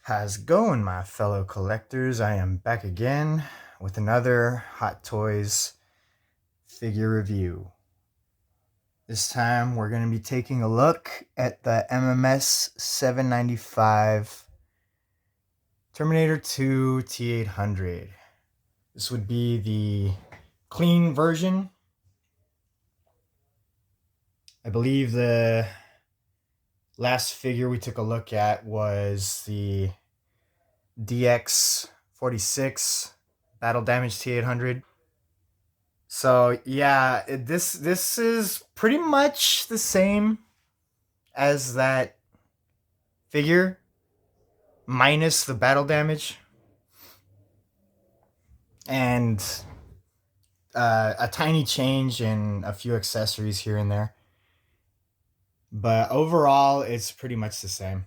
How's it going, my fellow collectors? I am back again with another Hot Toys figure review. This time we're going to be taking a look at the MMS 795 Terminator 2 T-800. This would be the clean version. I believe the last figure we took a look at was the DX46 Battle Damage T-800. So yeah, this is pretty much the same as that figure, minus the battle damage and a tiny change in a few accessories here and there. But overall, it's pretty much the same.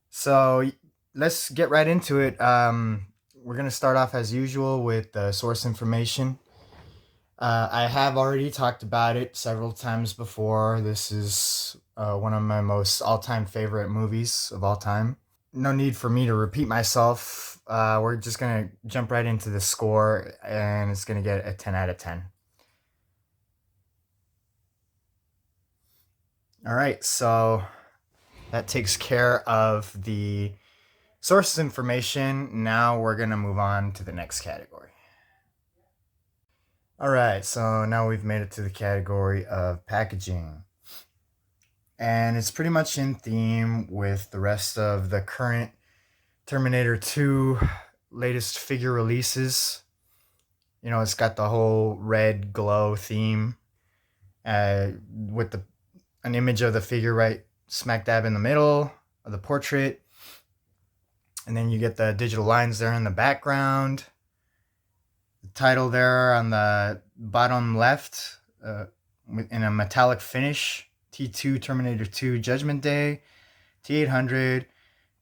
So let's get right into it. We're gonna start off as usual with the source information. I have already talked about it several times before. This is one of my most all-time favorite movies of all time. No need for me to repeat myself. We're just going to jump right into the score, and it's going to get a 10 out of 10. All right, so that takes care of the source information. Now we're going to move on to the next category. All right, so now we've made it to the category of packaging. And it's pretty much in theme with the rest of the current Terminator 2 latest figure releases. You know, it's got the whole red glow theme with an image of the figure right smack dab in the middle of the portrait. And then you get the digital lines there in the background. The title there on the bottom left in a metallic finish. T2 Terminator 2 Judgment Day, T-800,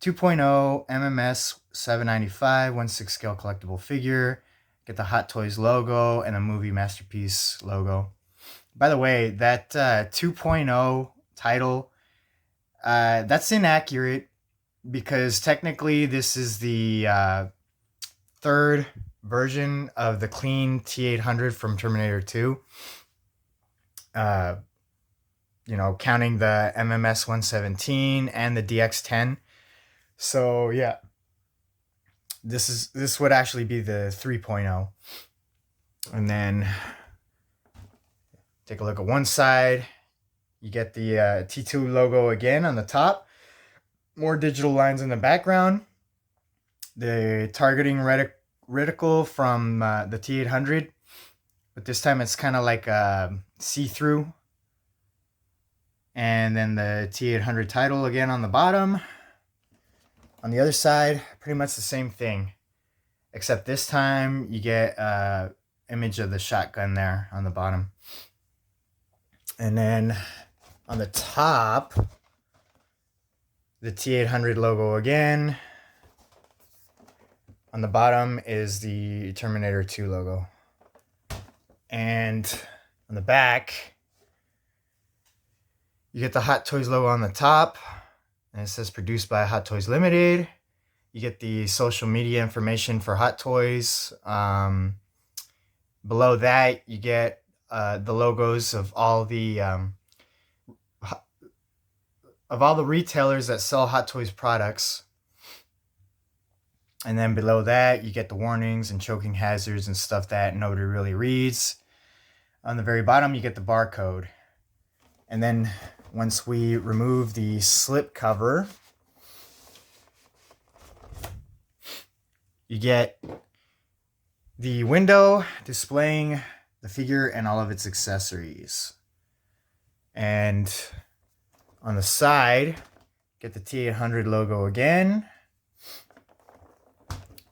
2.0 MMS 795 1/6 scale collectible figure. Get the Hot Toys logo and a movie masterpiece logo. By the way, that 2.0 title, that's inaccurate because technically this is the third version of the clean T-800 from Terminator 2. You know, counting the MMS 117 and the DX10. So yeah, this would actually be the 3.0. And then take a look at one side. You get the T2 logo again on the top. More digital lines in the background. The targeting reticle from the T-800. But this time it's kind of like see-through. And then the T-800 title again on the bottom. On the other side, pretty much the same thing. Except this time you get an image of the shotgun there on the bottom. And then on the top, the T-800 logo again. On the bottom is the Terminator 2 logo. And on the back, you get the Hot Toys logo on the top, and it says produced by Hot Toys Limited. You get the social media information for Hot Toys. Below that, you get the logos of all the retailers that sell Hot Toys products. And then below that, you get the warnings and choking hazards and stuff that nobody really reads. On the very bottom, you get the barcode. And then once we remove the slip cover, you get the window displaying the figure and all of its accessories. And on the side, get the T-800 logo again.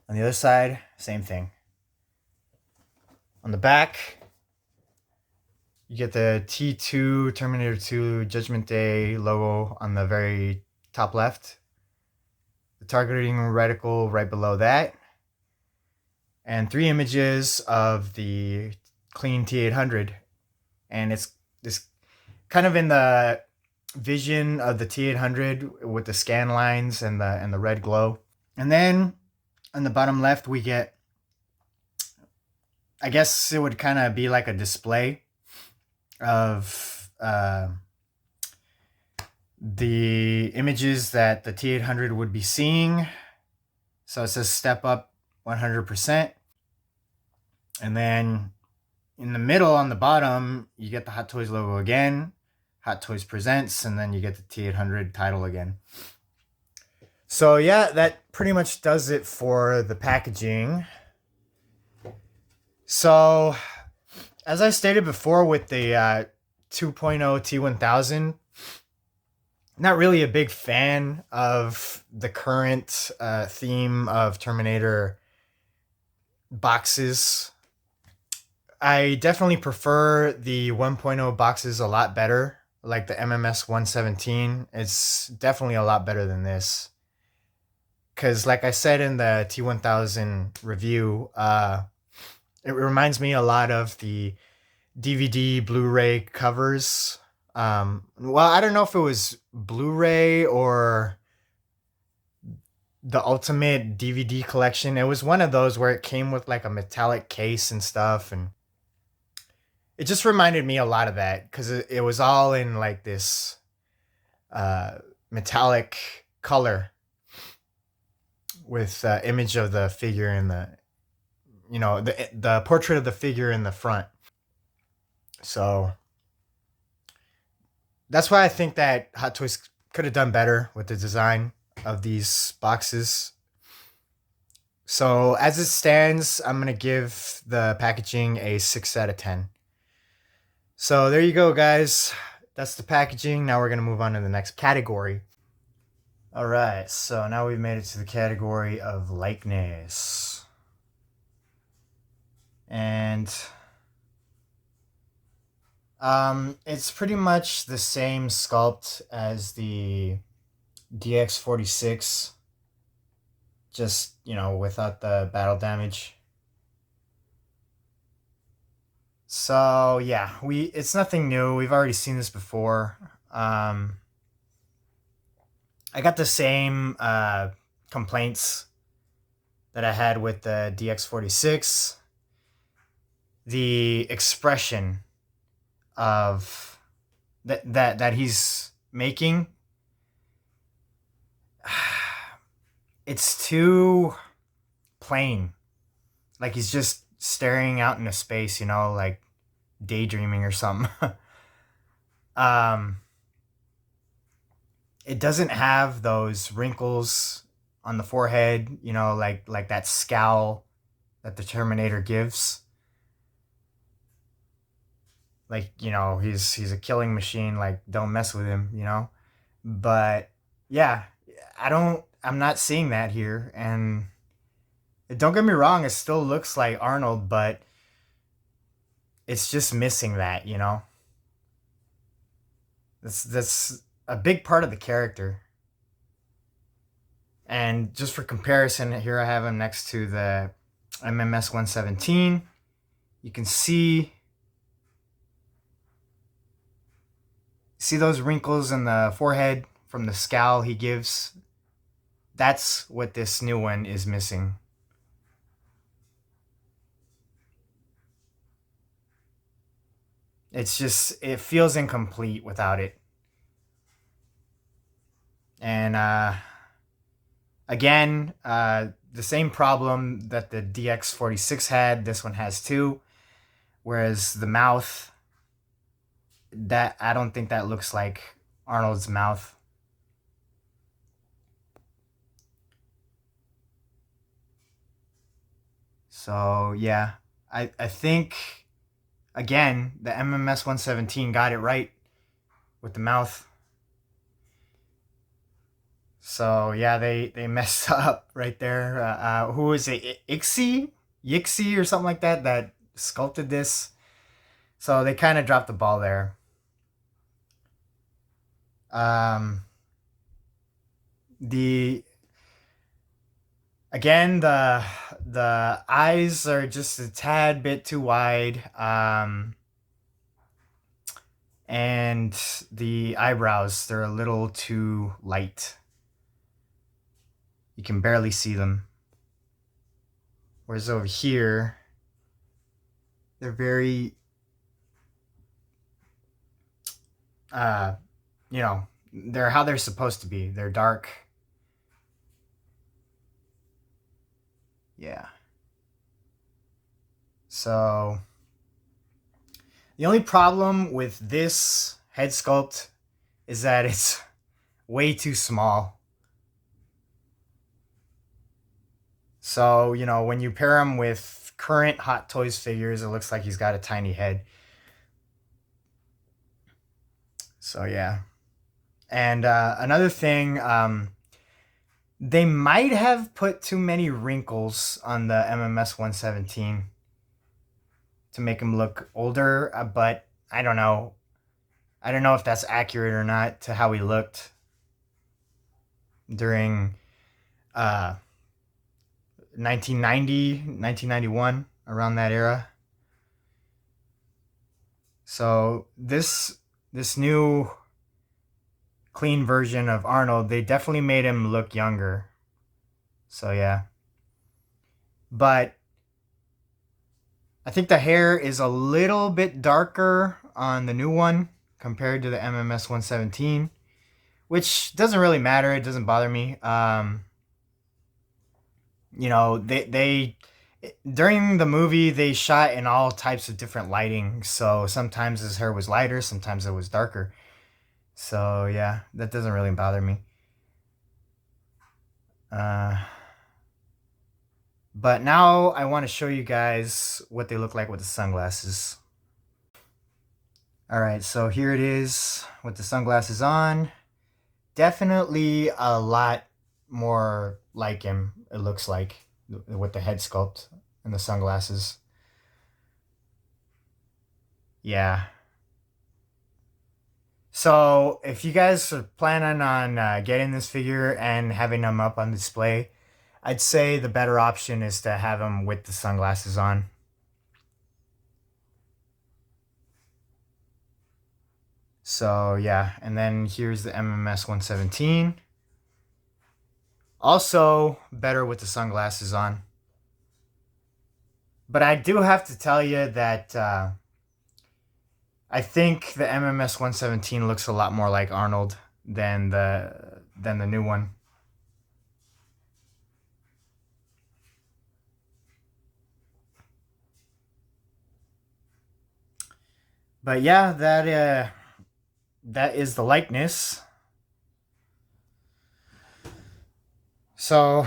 On the other side, same thing. On the back, you get the T2 Terminator 2 Judgment Day logo on the very top left. The targeting reticle right below that. And 3 images of the clean T-800. And it's kind of in the vision of the T-800 with the scan lines and the red glow. And then on the bottom left, we get, I guess it would kind of be like a display of the images that the T-800 would be seeing. So it says step up 100%. And then in the middle on the bottom, you get the Hot Toys logo again, Hot Toys Presents, and then you get the T-800 title again. So yeah, that pretty much does it for the packaging. So as I stated before with the 2.0 T1000, not really a big fan of the current theme of Terminator boxes. I definitely prefer the 1.0 boxes a lot better, like the MMS 117. It's definitely a lot better than this. Because like I said in the T1000 review, it reminds me a lot of the DVD Blu-ray covers. Well, I don't know if it was Blu-ray or the Ultimate DVD collection. It was one of those where it came with like a metallic case and stuff, and it just reminded me a lot of that because it was all in like this metallic color with image of the figure in the, the portrait of the figure in the front. So that's why I think that Hot Toys could have done better with the design of these boxes. So as it stands, I'm going to give the packaging a 6 out of 10. So there you go, guys. That's the packaging. Now we're going to move on to the next category. All right, so now we've made it to the category of likeness. And it's pretty much the same sculpt as the DX46, just, without the battle damage. So yeah, it's nothing new. We've already seen this before. I got the same complaints that I had with the DX46. The expression of that he's making, it's too plain. Like he's just staring out into space, like daydreaming or something. It doesn't have those wrinkles on the forehead, like that scowl that the Terminator gives. Like, he's a killing machine, like don't mess with him, But yeah, I'm not seeing that here, and don't get me wrong, it still looks like Arnold, but it's just missing that, That's a big part of the character. And just for comparison, here I have him next to the MMS 117. You can see those wrinkles in the forehead from the scowl he gives? That's what this new one is missing. It's just, it feels incomplete without it. And again, the same problem that the DX46 had, this one has too. Whereas the mouth, that I don't think that looks like Arnold's mouth. So yeah, I think, again, the MMS 117 got it right with the mouth. So yeah, they messed up right there. Who was it? Yixi or something like that sculpted this. So they kind of dropped the ball there. The again, the eyes are just a tad bit too wide. And the eyebrows, they're a little too light. You can barely see them. Whereas over here, they're very, you know, they're how they're supposed to be. They're dark. Yeah. So the only problem with this head sculpt is that it's way too small. So, you know, when you pair him with current Hot Toys figures, it looks like he's got a tiny head. So, yeah. And another thing, they might have put too many wrinkles on the MMS 117 to make him look older, but I don't know. I don't know if that's accurate or not to how he looked during 1990, 1991, around that era. So this new clean version of Arnold, they definitely made him look younger. So yeah. But I think the hair is a little bit darker on the new one compared to the MMS 117, which doesn't really matter. It doesn't bother me. You know, they during the movie they shot in all types of different lighting, so sometimes his hair was lighter, sometimes it was darker. So yeah, that doesn't really bother me. But now I want to show you guys what they look like with the sunglasses. All right, so here it is with the sunglasses on. Definitely a lot more like him, it looks like, with the head sculpt and the sunglasses. Yeah. So if you guys are planning on getting this figure and having them up on display, I'd say the better option is to have them with the sunglasses on. So yeah, and then here's the MMS 117. Also better with the sunglasses on. But I do have to tell you that I think the MMS 117 looks a lot more like Arnold than the new one. But yeah, that is the likeness. So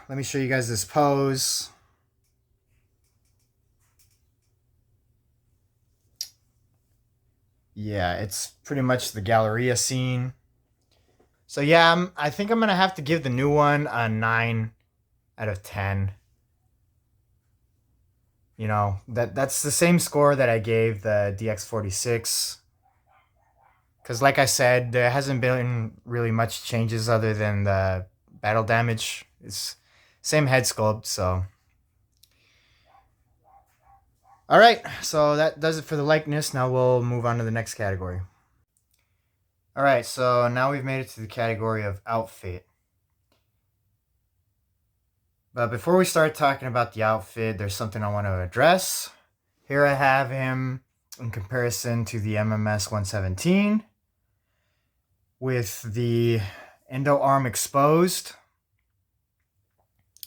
let me show you guys this pose. Yeah, it's pretty much the Galleria scene. So yeah, I think I'm gonna have to give the new one a 9 out of 10. You know, that's the same score that I gave the DX46. Because like I said, there hasn't been really much changes other than the battle damage. It's same head sculpt, so. All right, so that does it for the likeness. Now we'll move on to the next category. All right, so now we've made it to the category of outfit. But before we start talking about the outfit, there's something I want to address. Here I have him in comparison to the MMS 117 with the endo arm exposed.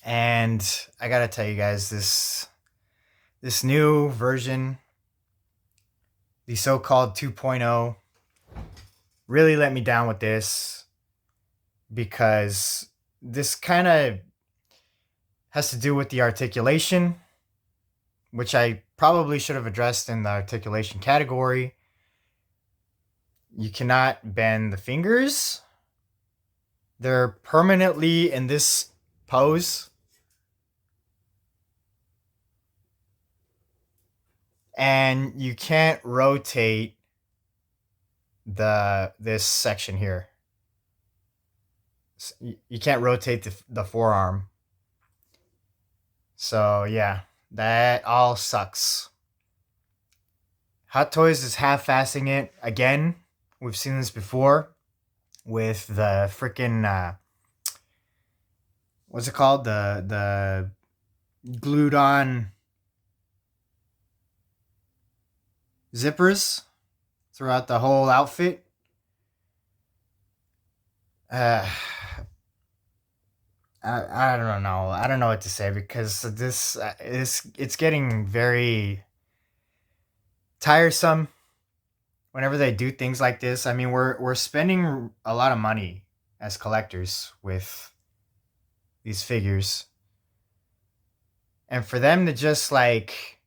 And I gotta tell you guys, this new version, the so-called 2.0, really let me down with this, because this kind of has to do with the articulation, which I probably should have addressed in the articulation category. You cannot bend the fingers. They're permanently in this pose. And you can't rotate this section here. You can't rotate the forearm. So yeah, that all sucks. Hot Toys is half-assing it again. We've seen this before with the freaking what's it called? The glued on zippers throughout the whole outfit. Uh, I don't know. I don't know what to say because this is it's getting very tiresome whenever they do things like this. I mean, we're spending a lot of money as collectors with these figures. And for them to just like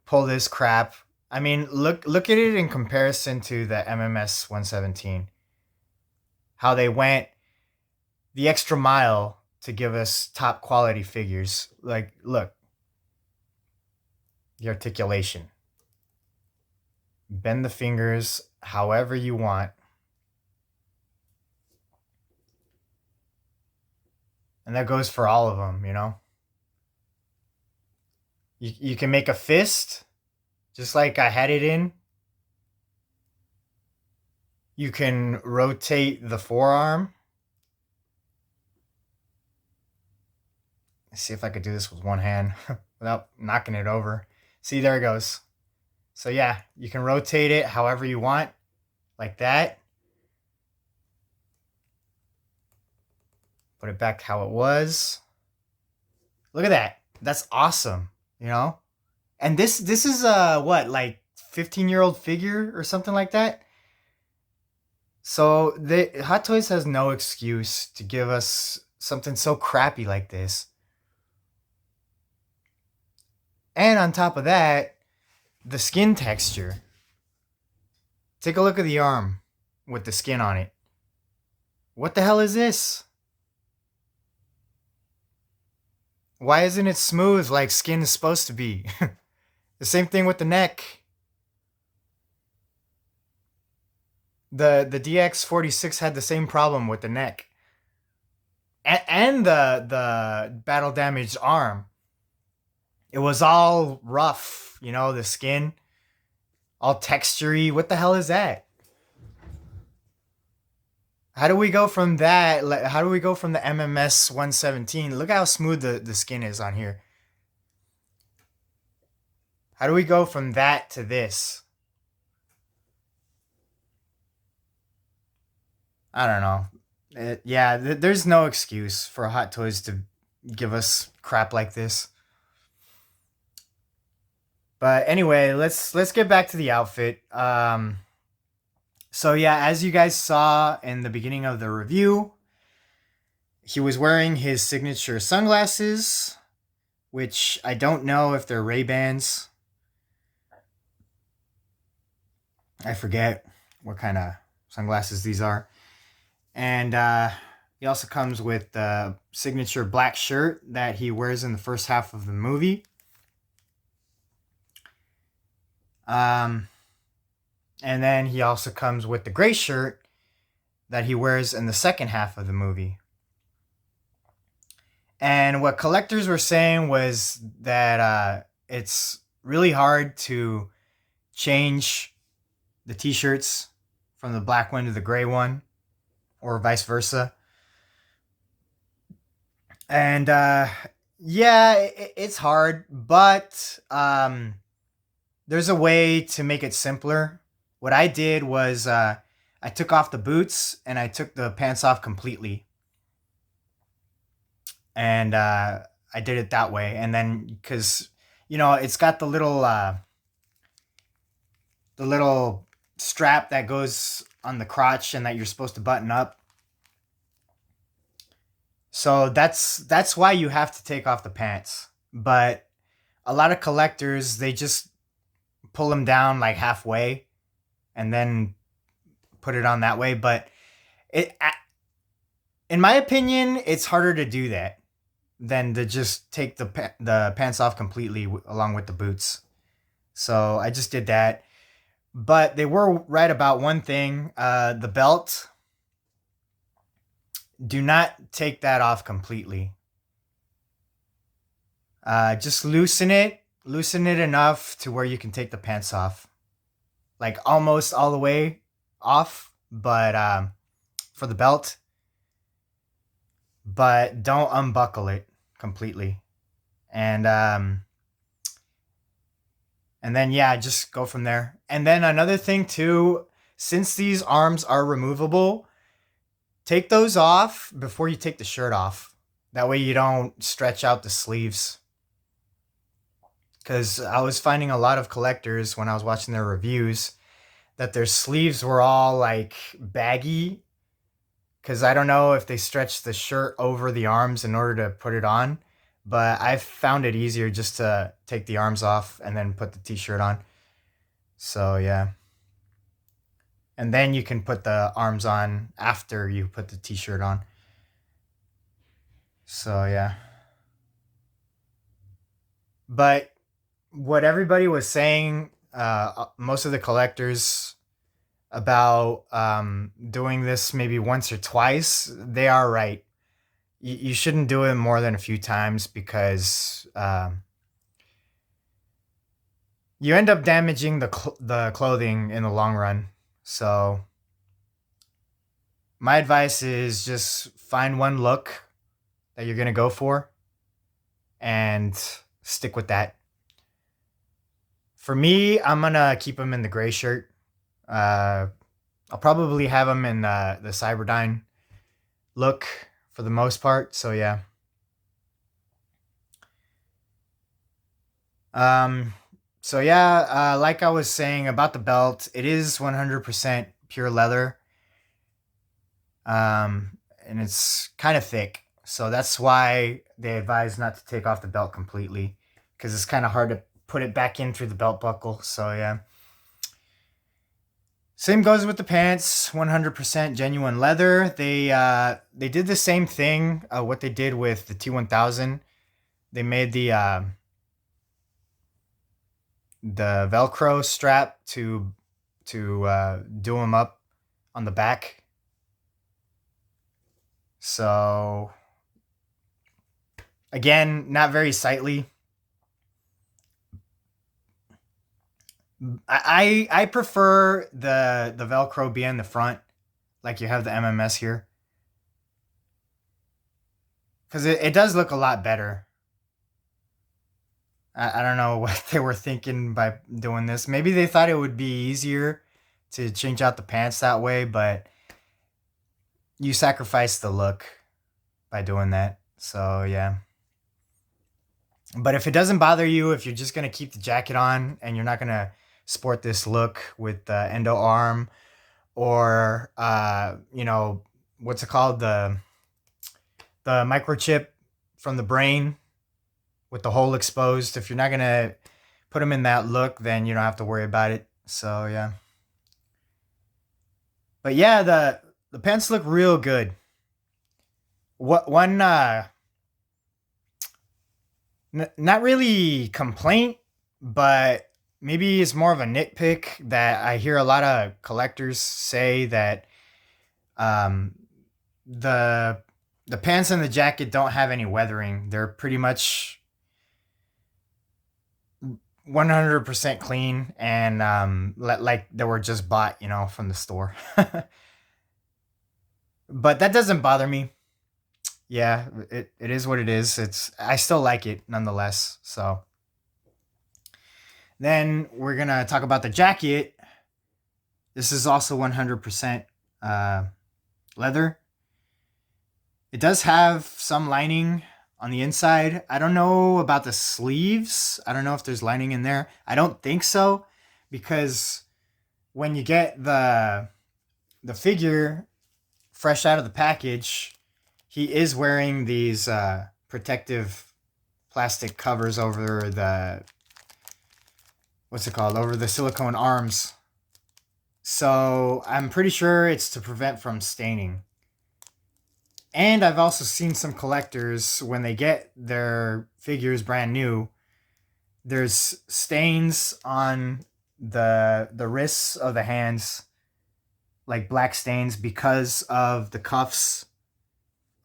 pull this crap, I mean, look at it in comparison to the MMS 117. How they went the extra mile to give us top quality figures. Like, look, the articulation. Bend the fingers however you want. And that goes for all of them, you know? You can make a fist, just like I had it in. You can rotate the forearm. Let's see if I could do this with one hand without knocking it over. See, there it goes. So yeah, you can rotate it however you want, like that. Put it back how it was. Look at that. That's awesome, you know? And this is what, like 15-year-old figure or something like that? So Hot Toys has no excuse to give us something so crappy like this. And on top of that, the skin texture. Take a look at the arm with the skin on it. What the hell is this? Why isn't it smooth like skin is supposed to be? The same thing with the neck. The DX46 had the same problem with the neck. And the battle damaged arm. It was all rough, you know, the skin. All textury. What the hell is that? How do we go from that? How do we go from the MMS 117? Look how smooth the skin is on here. How do we go from that to this? I don't know. Yeah, there's no excuse for Hot Toys to give us crap like this. But anyway, let's get back to the outfit. So yeah, as you guys saw in the beginning of the review, he was wearing his signature sunglasses, which I don't know if they're Ray-Bans. I forget what kind of sunglasses these are. And he also comes with the signature black shirt that he wears in the first half of the movie. And then he also comes with the gray shirt that he wears in the second half of the movie. And what collectors were saying was that it's really hard to change the t-shirts from the black one to the gray one, or vice versa. And yeah, it's hard, but there's a way to make it simpler. What I did was I took off the boots and I took the pants off completely. And I did it that way. And then, because, you know, it's got the little strap that goes on the crotch and that you're supposed to button up. So that's why you have to take off the pants. But a lot of collectors, they just pull them down like halfway and then put it on that way. But in my opinion, it's harder to do that than to just take the pants off completely along with the boots. So I just did that. But they were right about one thing. The belt. Do not take that off completely. Just loosen it enough to where you can take the pants off. like almost all the way off, but for the belt, but don't unbuckle it completely. And then yeah, just go from there. And then another thing too, since these arms are removable, take those off before you take the shirt off. That way you don't stretch out the sleeves. Because I was finding a lot of collectors when I was watching their reviews that their sleeves were all like baggy. Because I don't know if they stretched the shirt over the arms in order to put it on. But I found it easier just to take the arms off and then put the t-shirt on. So yeah. And then you can put the arms on after you put the t-shirt on. So yeah. But what everybody was saying, most of the collectors, about doing this maybe once or twice, they are right. You shouldn't do it more than a few times because you end up damaging the clothing in the long run. So my advice is just find one look that you're gonna go for and stick with that. For me, I'm gonna keep them in the gray shirt. I'll probably have them in the Cyberdyne look for the most part. So yeah. So yeah, like I was saying about the belt, it is 100% pure leather. And it's kind of thick. So that's why they advise not to take off the belt completely, because it's kind of hard to put it back in through the belt buckle. So yeah. Same goes with the pants, 100% genuine leather. They did the same thing, what they did with the T-1000. They made the Velcro strap to do them up on the back. So again, not very sightly. I prefer the Velcro being in the front, like you have the MMS here, because it does look a lot better. I don't know what they were thinking by doing this. Maybe they thought it would be easier to change out the pants that way, but you sacrifice the look by doing that. So yeah. But if it doesn't bother you, if you're just gonna keep the jacket on and you're not gonna sport this look with the endo arm, or what's it called, the microchip from the brain with the hole exposed, if you're not gonna put them in that look, then you don't have to worry about it. So yeah. But yeah, the pants look real good. What one not really complaint, but maybe it's more of a nitpick that I hear a lot of collectors say, that the pants and the jacket don't have any weathering. They're pretty much 100% clean, and like they were just bought, from the store. But that doesn't bother me. Yeah, it is what it is. I still like it nonetheless. So then we're gonna talk about the jacket. This is also 100% leather. It does have some lining on the inside. I don't know about the sleeves. I don't know if there's lining in there. I don't think so, because when you get the figure fresh out of the package, he is wearing these protective plastic covers over the, what's it called, over the silicone arms. So I'm pretty sure it's to prevent from staining. And I've also seen some collectors, when they get their figures brand new, there's stains on the wrists of the hands, like black stains, because of the cuffs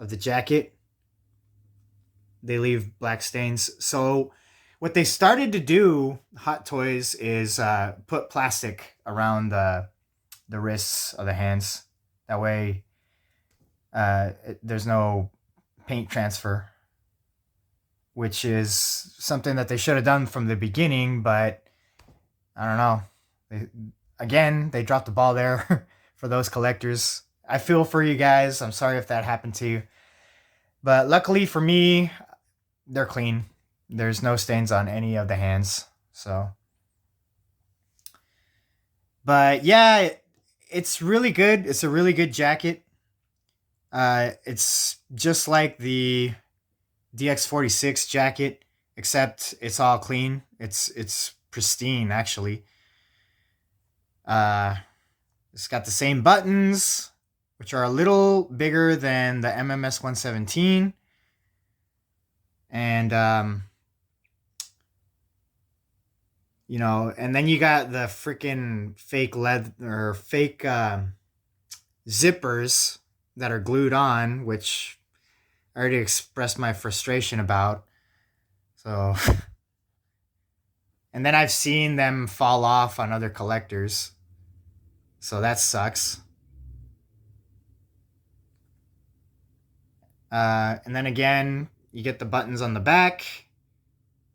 of the jacket. They leave black stains. So what they started to do, Hot Toys, is put plastic around the wrists of the hands. That way, there's no paint transfer, which is something that they should have done from the beginning, but I don't know. They dropped the ball there for those collectors. I feel for you guys. I'm sorry if that happened to you. But luckily for me, they're clean. There's no stains on any of the hands. So, but yeah, it's really good. It's a really good jacket. It's just like the DX46 jacket, except it's all clean. It's pristine actually. It's got the same buttons, which are a little bigger than the MMS 117, and and then you got the freaking fake leather or fake zippers that are glued on, which I already expressed my frustration about. So, and then I've seen them fall off on other collectors. So that sucks. And then again, you get the buttons on the back,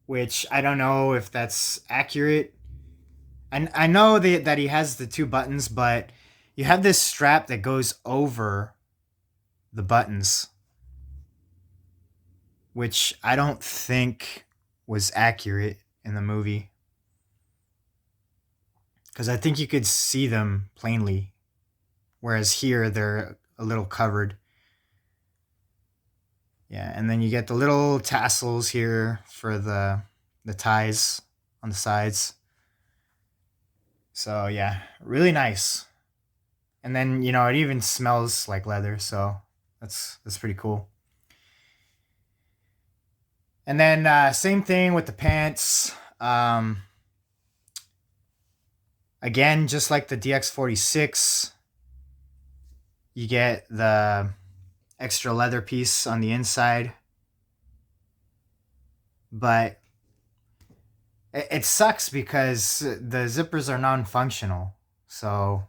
which I don't know if that's accurate. And I know that he has the two buttons, but you have this strap that goes over the buttons, which I don't think was accurate in the movie. Because I think you could see them plainly, whereas here they're a little covered. Yeah, and then you get the little tassels here for the ties on the sides. So yeah, really nice. And then it even smells like leather, so that's pretty cool. And then same thing with the pants. Again, just like the DX46, you get the extra leather piece on the inside. But it sucks because the zippers are non-functional. So,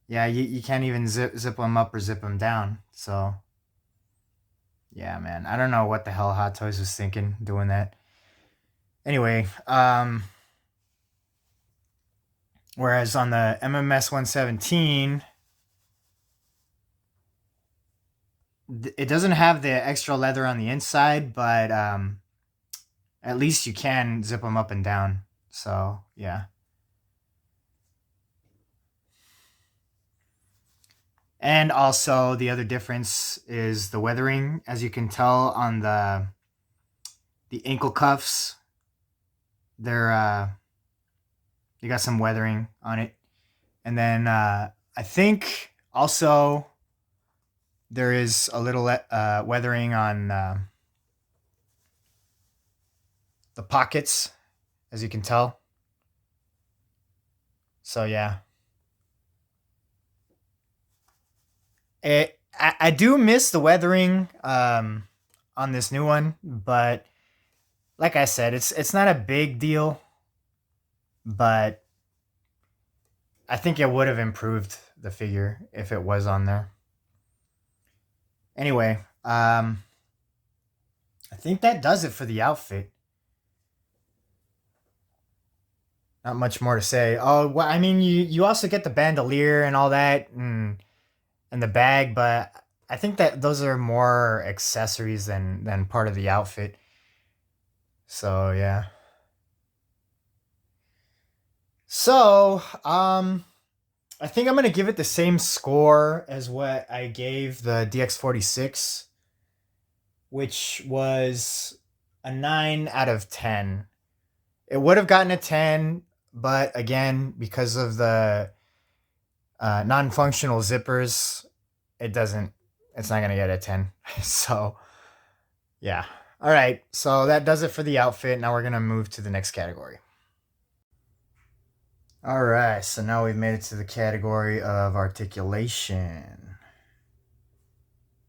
yeah, you can't even zip them up or zip them down. So, yeah, man. I don't know what the hell Hot Toys was thinking doing that. Anyway, whereas on the MMS 117, it doesn't have the extra leather on the inside, but at least you can zip them up and down. So, yeah. And also, the other difference is the weathering. As you can tell on the ankle cuffs, they're you got some weathering on it. And then I think also there is a little weathering on the pockets, as you can tell. So yeah. I do miss the weathering on this new one, but like I said, it's not a big deal, but I think it would have improved the figure if it was on there. Anyway, I think that does it for the outfit. Not much more to say. Oh, well, I mean, you also get the bandolier and all that, and the bag, but I think that those are more accessories than part of the outfit. So yeah. So I think I'm gonna give it the same score as what I gave the DX46, which was a 9 out of 10. It would have gotten a 10, but again, because of the non-functional zippers, it's not gonna get a 10. So yeah. All right, so that does it for the outfit. Now we're gonna move to the next category. All right, so now we've made it to the category of articulation.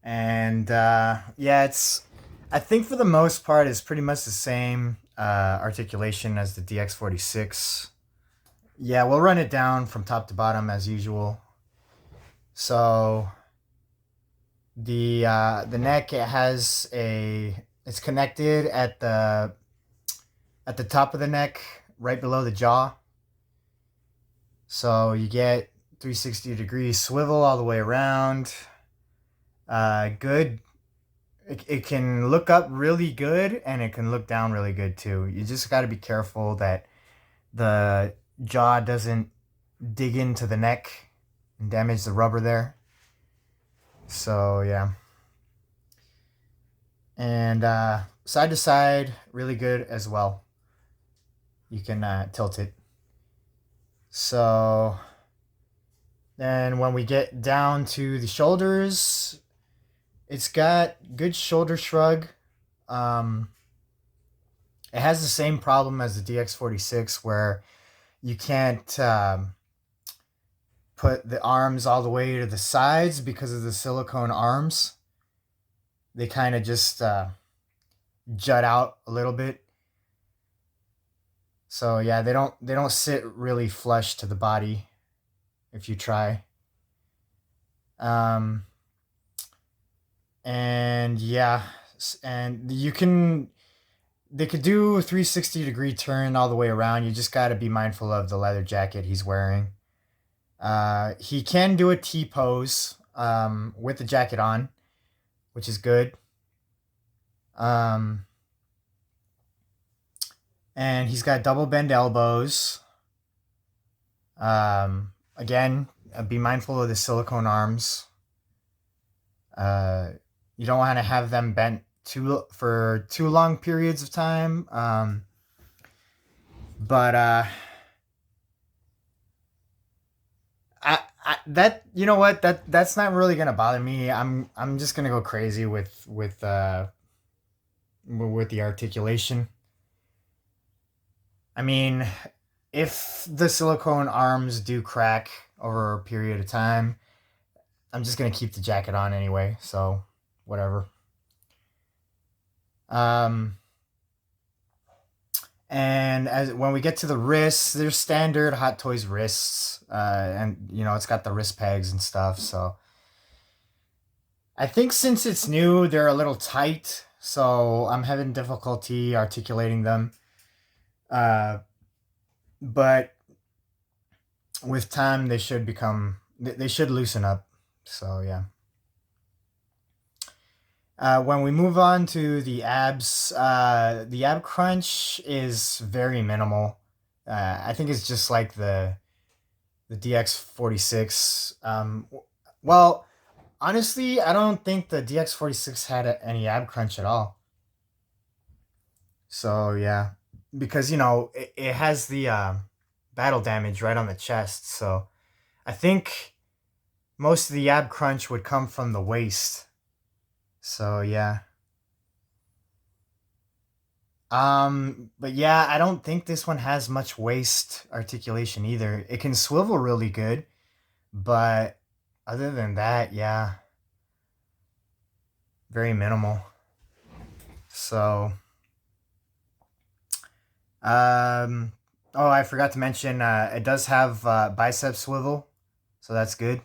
And yeah, I think for the most part, it's pretty much the same articulation as the DX46. Yeah, we'll run it down from top to bottom as usual. So the neck, it's connected at the top of the neck, right below the jaw. So you get 360-degree swivel all the way around. Good. It can look up really good, and it can look down really good too. You just got to be careful that the jaw doesn't dig into the neck and damage the rubber there. So yeah. And side to side, really good as well. You can tilt it. So then when we get down to the shoulders, it's got good shoulder shrug. Um, it has the same problem as the DX46 where you can't put the arms all the way to the sides because of the silicone arms. They kind of just jut out a little bit. So yeah, they don't sit really flush to the body if you try. Um, and yeah, and they could do a 360-degree turn all the way around. You just got to be mindful of the leather jacket he's wearing. He can do a T pose with the jacket on, which is good. Um, and he's got double bend elbows. Again, be mindful of the silicone arms. You don't want to have them bent for too long periods of time. But that, you know what, that's not really gonna bother me. I'm just gonna go crazy with the articulation. I mean, if the silicone arms do crack over a period of time, I'm just gonna keep the jacket on anyway. So whatever. Um, and as when we get to the wrists, they're standard Hot Toys wrists, and it's got the wrist pegs and stuff. So I think since it's new, they're a little tight, so I'm having difficulty articulating them. Uh, but with time, they should loosen up. So yeah. When we move on to the abs, the ab crunch is very minimal. I think it's just like the DX46. Well, honestly, I don't think the DX46 had any ab crunch at all. So yeah, because it has the battle damage right on the chest. So I think most of the ab crunch would come from the waist. So yeah. But yeah, I don't think this one has much waist articulation either. It can swivel really good, but other than that, yeah, very minimal. So, oh, I forgot to mention, it does have bicep swivel, so that's good.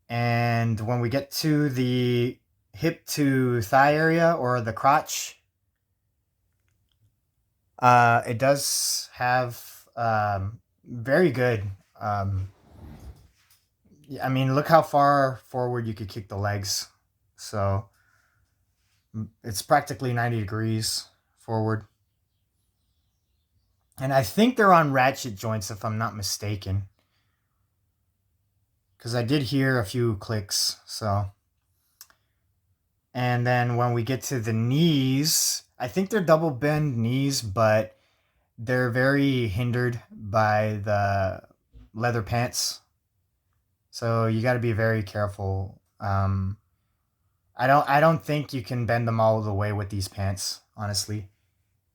And when we get to the hip to thigh area or the crotch, it does have very good. Um, I mean, look how far forward you could kick the legs. So it's practically 90 degrees forward. And I think they're on ratchet joints, if I'm not mistaken. Because I did hear a few clicks. So. And then when we get to the knees, I think they're double bend knees, but they're very hindered by the leather pants. So you got to be very careful. I don't think you can bend them all the way with these pants, honestly.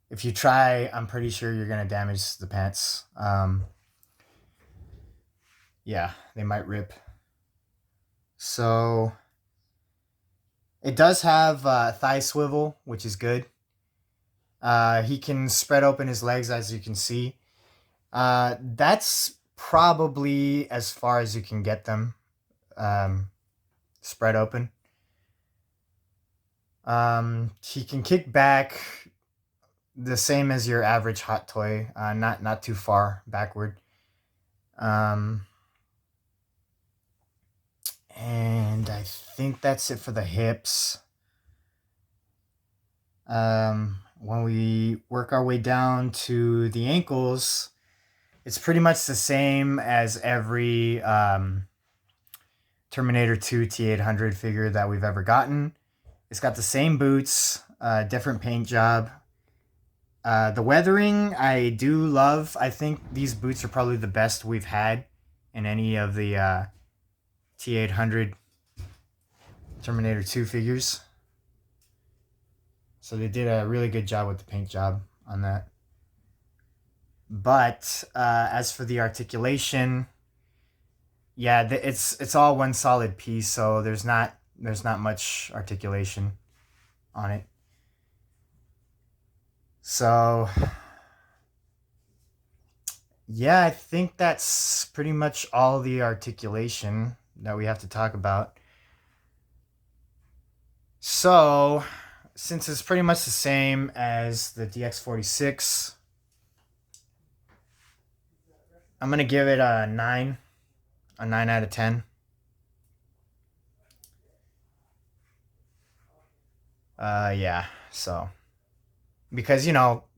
If you try, I'm pretty sure you're gonna damage the pants. Yeah, they might rip. So It does have thigh swivel, which is good. He can spread open his legs, as you can see. That's probably as far as you can get them spread open. He can kick back the same as your average hot toy, not too far backward. And I think that's it for the hips. When we work our way down to the ankles, it's pretty much the same as every Terminator 2 T-800 figure that we've ever gotten. It's got the same boots, different paint job. The weathering I do love. I think these boots are probably the best we've had in any of the T-800 Terminator 2 figures. So they did a really good job with the paint job on that. But as for the articulation, yeah, it's all one solid piece, so there's not much articulation on it. So yeah, I think that's pretty much all the articulation that we have to talk about. So, since it's pretty much the same as the DX46, I'm going to give it a 9 out of 10. Yeah, so because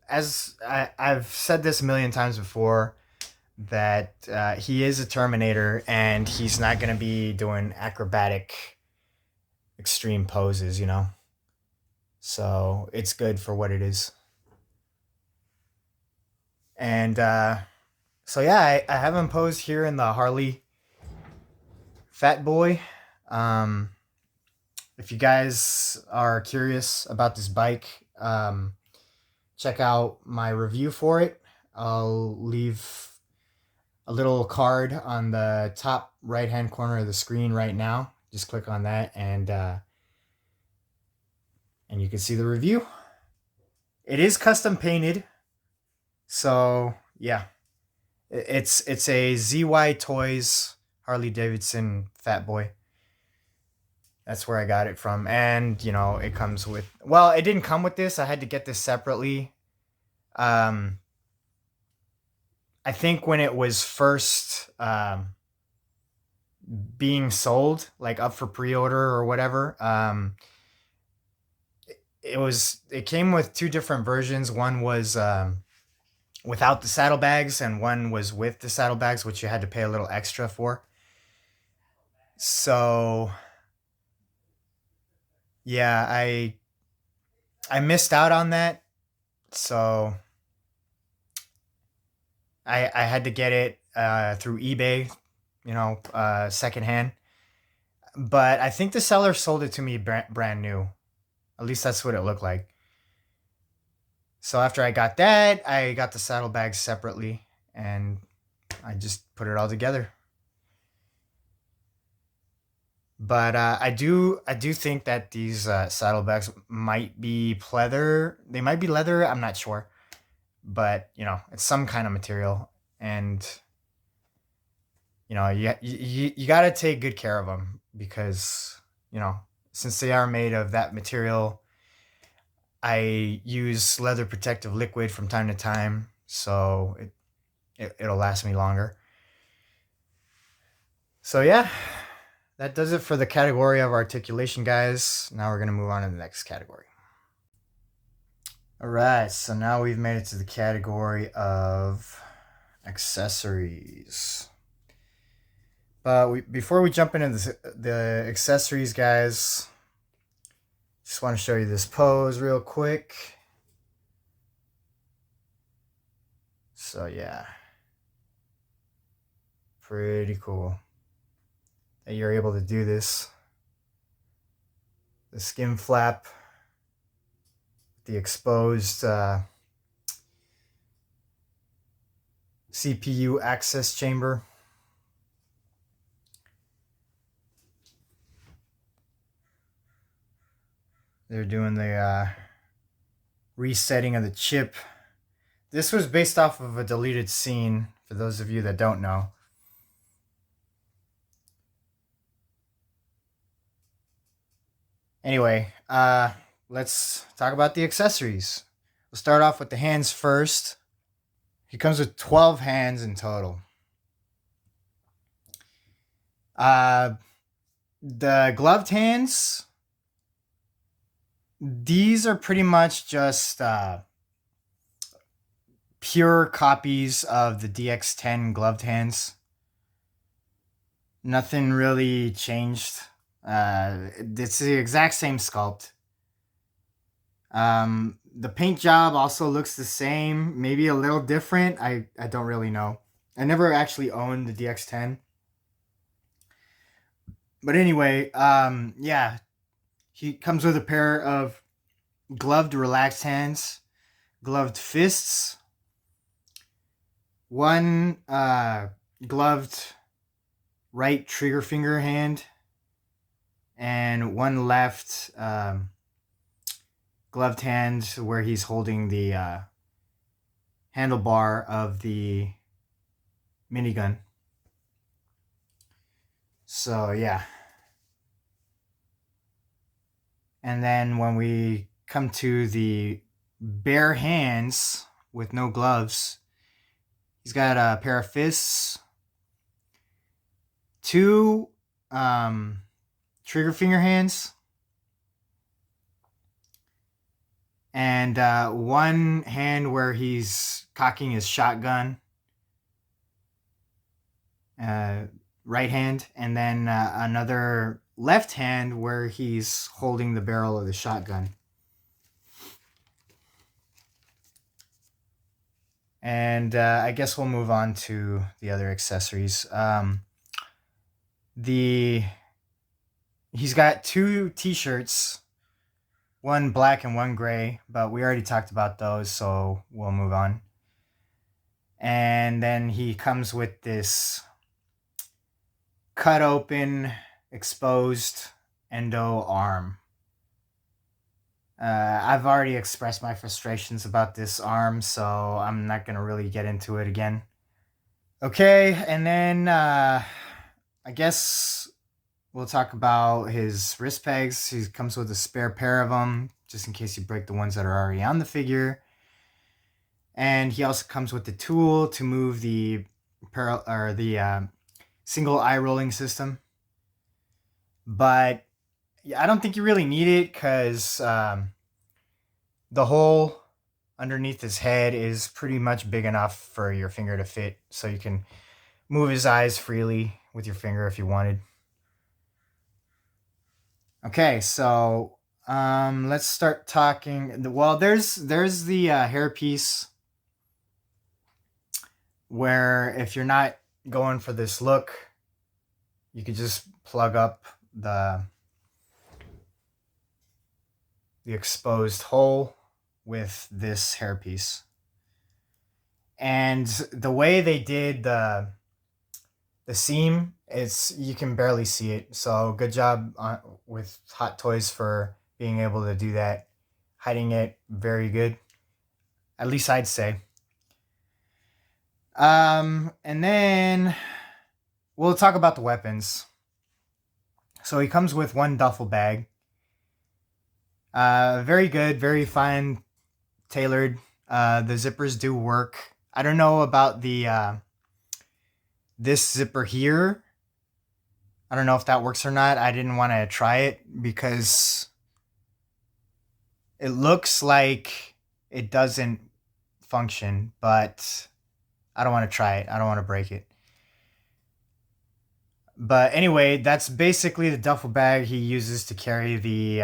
as I've said this a million times before, that he is a Terminator and he's not going to be doing acrobatic extreme poses, so it's good for what it is. And so yeah, I have him posed here in the Harley Fat Boy. If you guys are curious about this bike, check out my review for it. I'll leave a little card on the top right hand corner of the screen right now. Just click on that and you can see the review. It is custom painted, so yeah, it's a ZY Toys Harley Davidson Fat Boy. That's where I got it from, and it comes with. Well, it didn't come with this. I had to get this separately. I think when it was first being sold, like up for pre-order or whatever, it came with two different versions. One was without the saddlebags, and one was with the saddlebags, which you had to pay a little extra for. So yeah, I missed out on that. So I had to get it through eBay, secondhand. But I think the seller sold it to me brand new. At least that's what it looked like. So after I got that, I got the saddlebags separately, and I just put it all together. But I do think that these saddlebags might be pleather. They might be leather. I'm not sure, but it's some kind of material, and you got to take good care of them because since they are made of that material, I use leather protective liquid from time to time, so it'll last me longer. So yeah, that does it for the category of articulation, guys. Now we're going to move on to the next category. All right, so now we've made it to the category of accessories. But before we jump into the accessories, guys, just want to show you this pose real quick. So yeah, pretty cool that you're able to do this. The skin flap, the exposed CPU access chamber. They're doing the resetting of the chip. This was based off of a deleted scene, for those of you that don't know. Anyway, let's talk about the accessories. We'll start off with the hands first. He comes with 12 hands in total. The gloved hands, these are pretty much just pure copies of the DX10 gloved hands. Nothing really changed. It's the exact same sculpt. The paint job also looks the same, maybe a little different. I don't really know. I never actually owned the DX10. But anyway, yeah, he comes with a pair of gloved relaxed hands, gloved fists, one gloved right trigger finger hand, and one left gloved hand where he's holding the handlebar of the minigun. So yeah. And then when we come to the bare hands with no gloves, he's got a pair of fists, two trigger finger hands, and one hand where he's cocking his shotgun, right hand, and then another left hand where he's holding the barrel of the shotgun. And I guess we'll move on to the other accessories. He's got two t-shirts, one black and one gray, but we already talked about those, so we'll move on. And then he comes with this cut open, exposed endo arm. I've already expressed my frustrations about this arm, so I'm not going to really get into it again. Okay, and then I guess we'll talk about his wrist pegs. He comes with a spare pair of them, just in case you break the ones that are already on the figure. And he also comes with the tool to move the single eye rolling system. But I don't think you really need it, because the hole underneath his head is pretty much big enough for your finger to fit, so you can move his eyes freely with your finger if you wanted. Okay, so let's start talking. Well, there's the hairpiece, where if you're not going for this look, you could just plug up the exposed hole with this hairpiece. And the way they did the seam, you can barely see it. So good job with Hot Toys for being able to do that, hiding it very good. At least I'd say. And then we'll talk about the weapons. So he comes with one duffel bag. Very good, very fine tailored. The zippers do work. I don't know about the this zipper here. I don't know if that works or not. I didn't want to try it because it looks like it doesn't function, but I don't want to try it. I don't want to break it. But anyway, that's basically the duffel bag he uses to carry the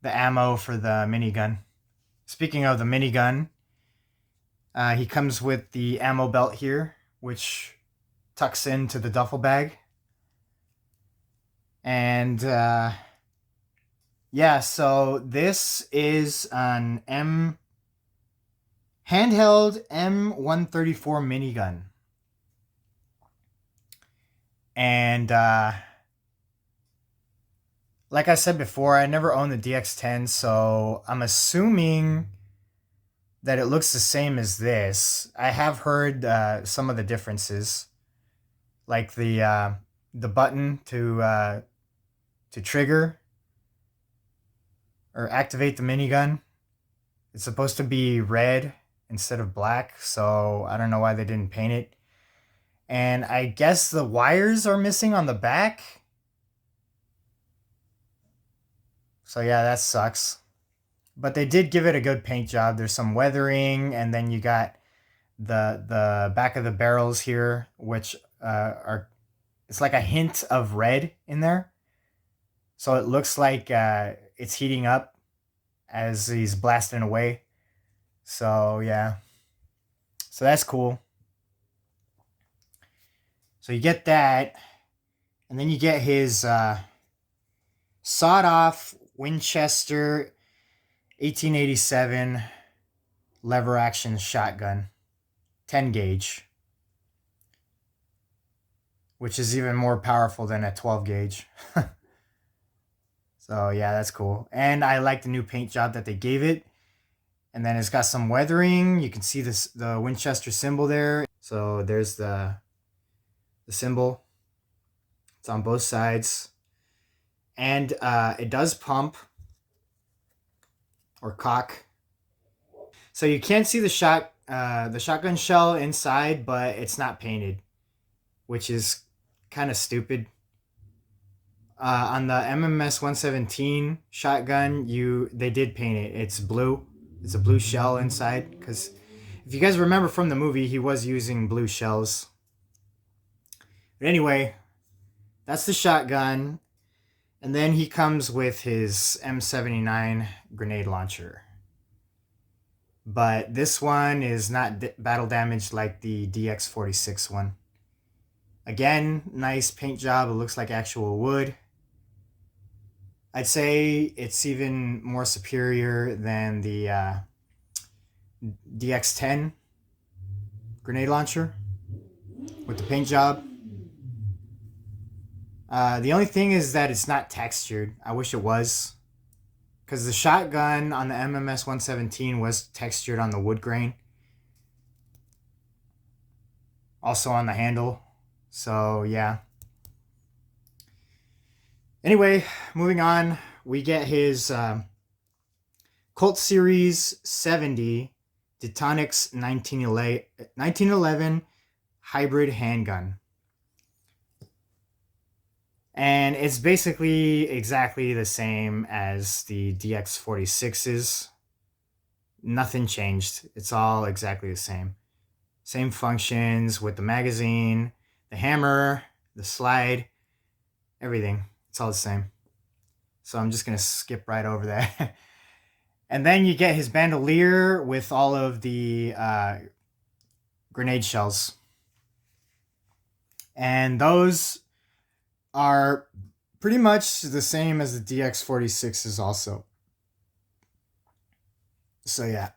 ammo for the minigun. Speaking of the minigun, he comes with the ammo belt here, which tucks into the duffel bag. And yeah, so this is an handheld M134 minigun. And like I said before, I never owned the DX10, so I'm assuming that it looks the same as this. I have heard some of the differences, like the button to trigger or activate the minigun. It's supposed to be red instead of black, so I don't know why they didn't paint it. And I guess the wires are missing on the back. So yeah, that sucks. But they did give it a good paint job. There's some weathering, and then you got the back of the barrels here, which are, it's like a hint of red in there. So it looks like it's heating up as he's blasting away. So yeah, so that's cool. So you get that, and then you get his sawed-off Winchester 1887 lever action shotgun, 10 gauge, which is even more powerful than a 12 gauge. So yeah, that's cool. And I like the new paint job that they gave it. And then it's got some weathering. You can see this, the Winchester symbol there. So there's the symbol. It's on both sides. And it does pump or cock. So you can't see the shotgun shell inside, but it's not painted, which is kind of stupid. On the MMS 117 shotgun, they did paint it. It's blue. It's a blue shell inside, because if you guys remember from the movie, he was using blue shells. But anyway, that's the shotgun. And then he comes with his M79 grenade launcher. But this one is not battle damaged like the DX46 one. Again, nice paint job. It looks like actual wood. I'd say it's even more superior than the DX10 grenade launcher with the paint job. The only thing is that it's not textured. I wish it was, because the shotgun on the MMS 117 was textured on the wood grain, also on the handle. So yeah. Anyway, moving on, we get his Colt Series 70 Detonix 1911 hybrid handgun. And it's basically exactly the same as the DX46s. Nothing changed. It's all exactly the same. Same functions with the magazine, the hammer, the slide, everything. It's all the same. So I'm just going to skip right over that. And then you get his bandolier with all of the grenade shells. And those are pretty much the same as the DX46s also. So yeah.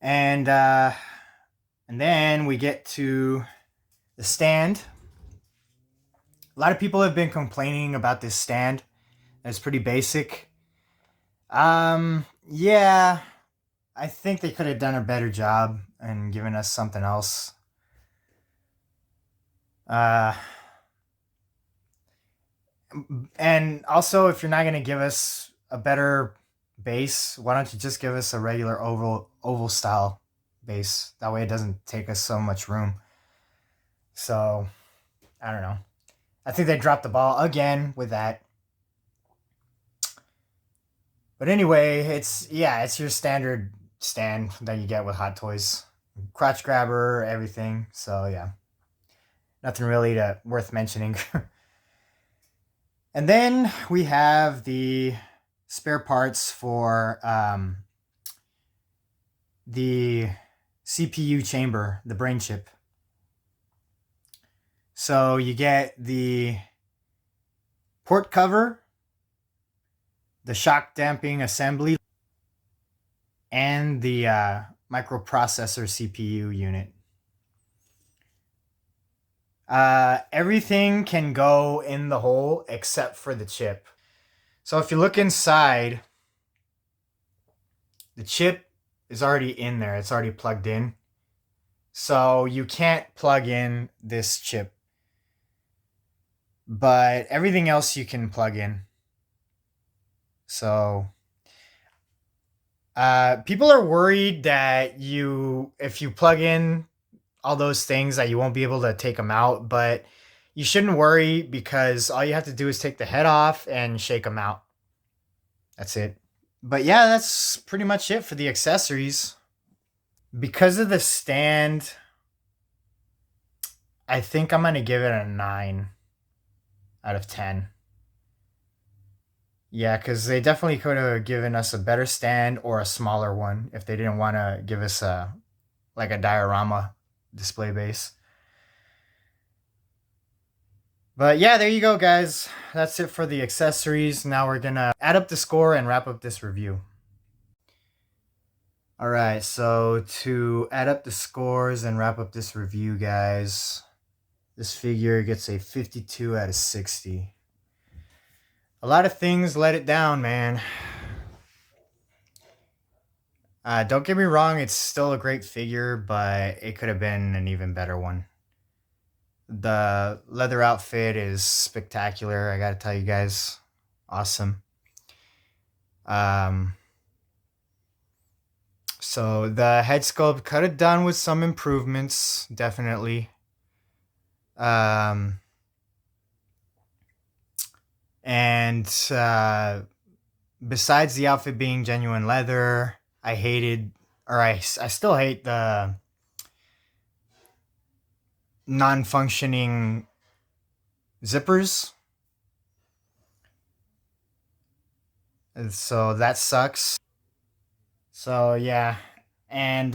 And then we get to the stand. A lot of people have been complaining about this stand. It's pretty basic. Yeah, I think they could have done a better job and given us something else. And also, if you're not going to give us a better base, why don't you just give us a regular oval style base? That way it doesn't take us so much room. So, I don't know. I think they dropped the ball again with that. But anyway, it's your standard stand that you get with Hot Toys. Crotch grabber, everything. So yeah. Nothing really worth mentioning. And then we have the spare parts for the CPU chamber, the brain chip. So you get the port cover, the shock damping assembly, and the microprocessor CPU unit. Everything can go in the hole except for the chip. So if you look inside, the chip is already in there. It's already plugged in. So you can't plug in this chip. But everything else you can plug in. So people are worried that if you plug in all those things, that you won't be able to take them out. But you shouldn't worry, because all you have to do is take the head off and shake them out. That's it. But yeah, that's pretty much it for the accessories. Because of the stand, I think I'm going to give it a 9 out of 10. Yeah, because they definitely could have given us a better stand or a smaller one if they didn't want to give us a diorama display base. But yeah, there you go, guys. That's it for the accessories. Now we're going to add up the score and wrap up this review. All right, so to add up the scores and wrap up this review, guys, this figure gets a 52 out of 60. A lot of things let it down, man. Don't get me wrong, it's still a great figure, but it could have been an even better one. The leather outfit is spectacular, I gotta tell you guys. Awesome. So the head sculpt could have done with some improvements, definitely. And besides the outfit being genuine leather, I still hate the non-functioning zippers. And so that sucks. So yeah. And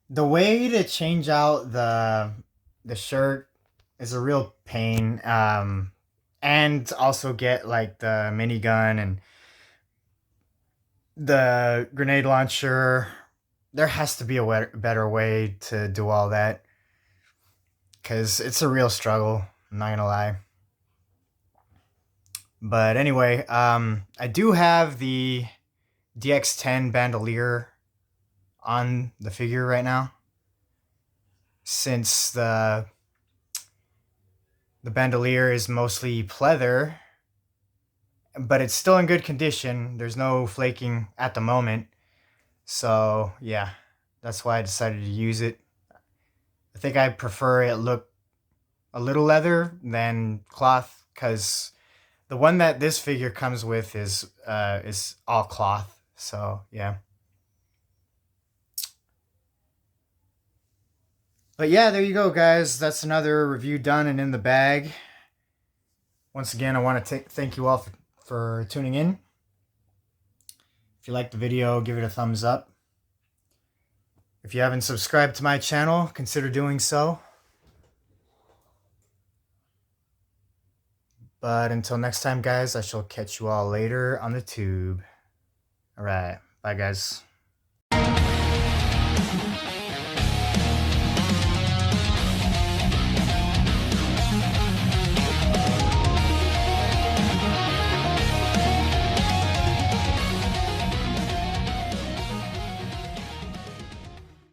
the way to change out the shirt is a real pain. And also get like the minigun and the grenade launcher. There has to be a better way to do all that, because it's a real struggle, I'm not gonna lie. But anyway, I do have the DX10 bandolier on the figure right now, since the bandolier is mostly pleather, but it's still in good condition. There's no flaking at the moment. So yeah, that's why I decided to use it. I think I prefer it look a little leather than cloth, because the one that this figure comes with is all cloth. So yeah. But yeah, there you go, guys. That's another review done and in the bag. Once again, I want to thank you all for tuning in. If you liked the video, give it a thumbs up. If you haven't subscribed to my channel, consider doing so. But until next time, guys, I shall catch you all later on the tube. All right. Bye, guys.